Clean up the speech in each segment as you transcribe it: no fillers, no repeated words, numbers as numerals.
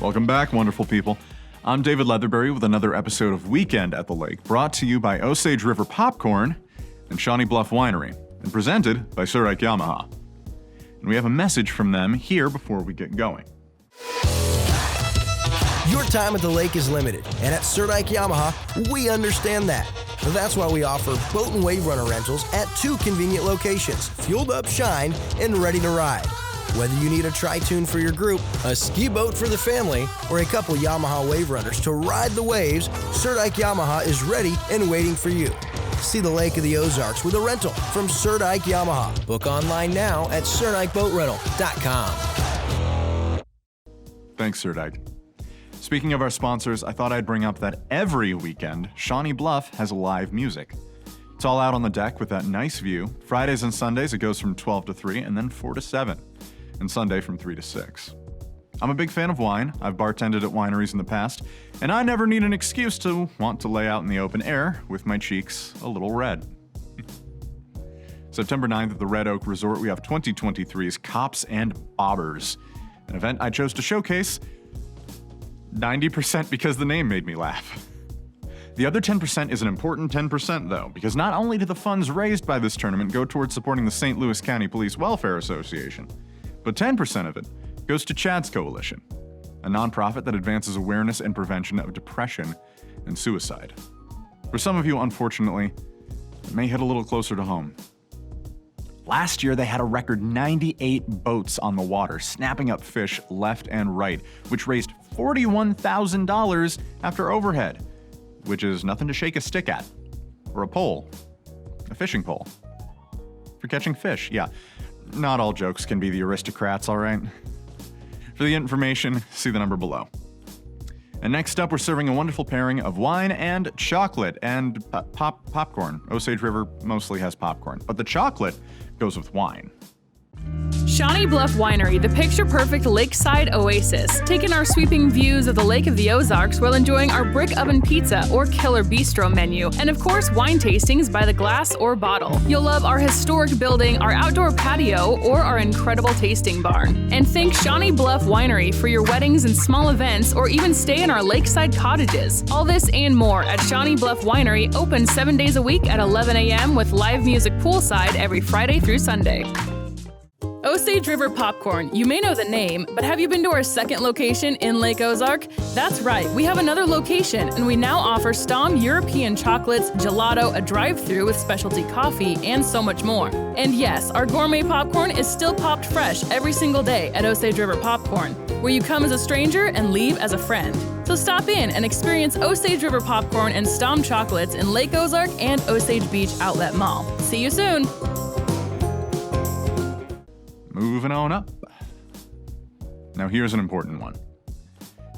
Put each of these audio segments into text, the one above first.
Welcome back, wonderful people. I'm David Leatherberry with another episode of Weekend at the Lake, brought to you by Osage River Popcorn and Shawnee Bluff Winery, and presented by Surdyke Yamaha. And we have a message from them here before we get going. Your time at the lake is limited, and at Surdyke Yamaha, we understand that. That's why we offer boat and wave runner rentals at 2 convenient locations, fueled up, shined, and ready to ride. Whether you need a tri-tune for your group, a ski boat for the family, or a couple Yamaha wave runners to ride the waves, Surdyke Yamaha is ready and waiting for you. See the Lake of the Ozarks with a rental from Surdyke Yamaha. Book online now at SurdikeBoatRental.com. Thanks, Surdyke. Speaking of our sponsors, I thought I'd bring up that every weekend, Shawnee Bluff has live music. It's all out on the deck with that nice view. Fridays and Sundays, it goes from 12 to 3 and then 4 to 7. And Sunday from 3 to 6. I'm a big fan of wine. I've bartended at wineries in the past, and I never need an excuse to want to lay out in the open air with my cheeks a little red. September 9th at the Red Oak Resort, we have 2023's Cops and Bobbers, an event I chose to showcase 90% because the name made me laugh. The other 10% is an important 10% though, because not only do the funds raised by this tournament go towards supporting the St. Louis County Police Welfare Association, but 10% of it goes to Chad's Coalition, a nonprofit that advances awareness and prevention of depression and suicide. For some of you, unfortunately, it may hit a little closer to home. Last year, they had a record 98 boats on the water, snapping up fish left and right, which raised $41,000 after overhead, which is nothing to shake a stick at. Or a pole. A fishing pole. For catching fish, yeah. Not all jokes can be the aristocrats, all right? For the information, see the number below. And next up, we're serving a wonderful pairing of wine and chocolate and popcorn. Osage River mostly has popcorn, but the chocolate goes with wine. Shawnee Bluff Winery, the picture-perfect lakeside oasis, taking our sweeping views of the Lake of the Ozarks while enjoying our brick oven pizza or killer bistro menu, and of course wine tastings by the glass or bottle. You'll love our historic building, our outdoor patio, or our incredible tasting barn. And thank Shawnee Bluff Winery for your weddings and small events, or even stay in our lakeside cottages. All this and more at Shawnee Bluff Winery, open 7 days a week at 11 a.m. with live music poolside every Friday through Sunday. Osage River Popcorn. You may know the name, but have you been to our second location in Lake Ozark? That's right, we have another location, and we now offer Stom European chocolates, gelato, a drive-thru with specialty coffee, and so much more. And yes, our gourmet popcorn is still popped fresh every single day at Osage River Popcorn, where you come as a stranger and leave as a friend. So stop in and experience Osage River Popcorn and Stom chocolates in Lake Ozark and Osage Beach Outlet Mall. See you soon! Moving on up. Now here's an important one.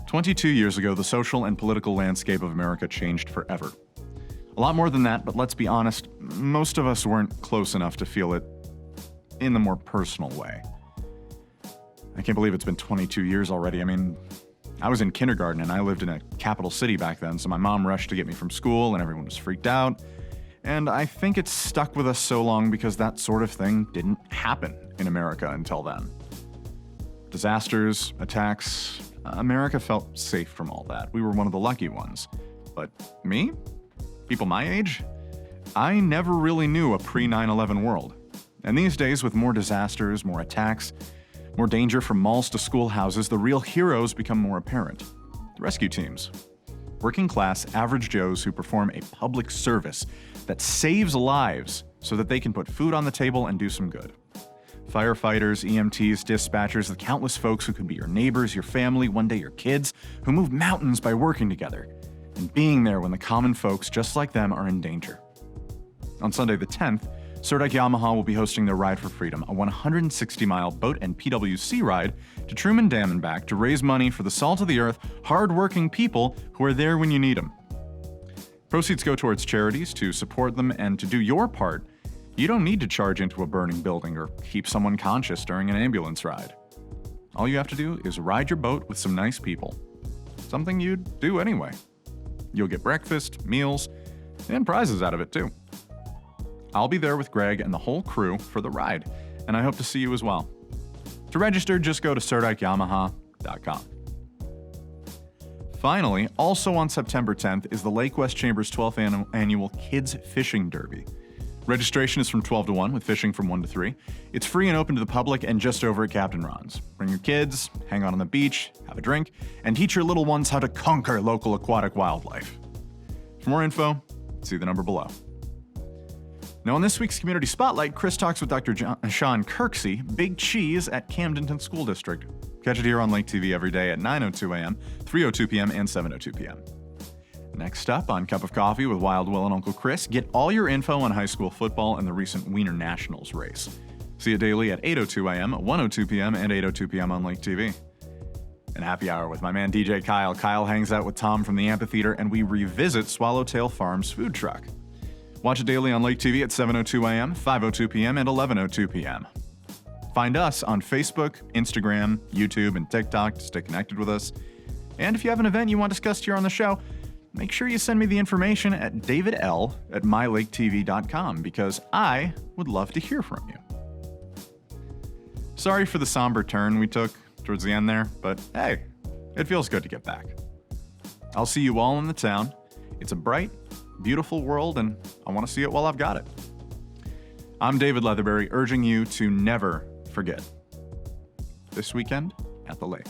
22 years ago, the social and political landscape of America changed forever. A lot more than that, but let's be honest, most of us weren't close enough to feel it in the more personal way. I can't believe it's been 22 years already. I mean, I was in kindergarten and I lived in a capital city back then, so my mom rushed to get me from school and everyone was freaked out. And I think it's stuck with us so long because that sort of thing didn't happen in America until then. Disasters, attacks, America felt safe from all that. We were one of the lucky ones. But me? People my age? I never really knew a pre-9/11 world. And these days, with more disasters, more attacks, more danger from malls to schoolhouses, the real heroes become more apparent. The rescue teams. Working class, average Joes who perform a public service that saves lives so that they can put food on the table and do some good. Firefighters, EMTs, dispatchers, the countless folks who can be your neighbors, your family, one day your kids, who move mountains by working together and being there when the common folks just like them are in danger. On Sunday the 10th, Surdyke Yamaha will be hosting their Ride for Freedom, a 160-mile boat and PWC ride to Truman Dam and back to raise money for the salt of the earth, hard-working people who are there when you need them. Proceeds go towards charities to support them, and to do your part, you don't need to charge into a burning building or keep someone conscious during an ambulance ride. All you have to do is ride your boat with some nice people. Something you'd do anyway. You'll get breakfast, meals, and prizes out of it too. I'll be there with Greg and the whole crew for the ride, and I hope to see you as well. To register, just go to SurdikeYamaha.com. Finally, also on September 10th is the Lake West Chamber's 12th annual Kids Fishing Derby. Registration is from 12 to 1, with fishing from 1 to 3. It's free and open to the public and just over at Captain Ron's. Bring your kids, hang out on the beach, have a drink, and teach your little ones how to conquer local aquatic wildlife. For more info, see the number below. Now, on this week's Community Spotlight, Chris talks with Dr. Sean Kirksey, Big Cheese at Camdenton School District. Catch it here on Lake TV every day at 9:02 a.m., 3:02 p.m., and 7:02 p.m. Next up on Cup of Coffee with Wild Will and Uncle Chris, get all your info on high school football and the recent Wiener Nationals race. See it daily at 8:02 a.m., 1:02 p.m., and 8:02 p.m. on Lake TV. And Happy Hour with my man DJ Kyle. Kyle hangs out with Tom from the amphitheater, and we revisit Swallowtail Farms food truck. Watch it daily on Lake TV at 7:02 a.m., 5:02 p.m., and 11:02 p.m. Find us on Facebook, Instagram, YouTube, and TikTok to stay connected with us. And if you have an event you want discussed here on the show, make sure you send me the information at davidl@mylaketv.com because I would love to hear from you. Sorry for the somber turn we took towards the end there, but hey, it feels good to get back. I'll see you all in the town. It's a bright, beautiful world, and I want to see it while I've got it. I'm David Leatherberry, urging you to never forget this weekend at the lake.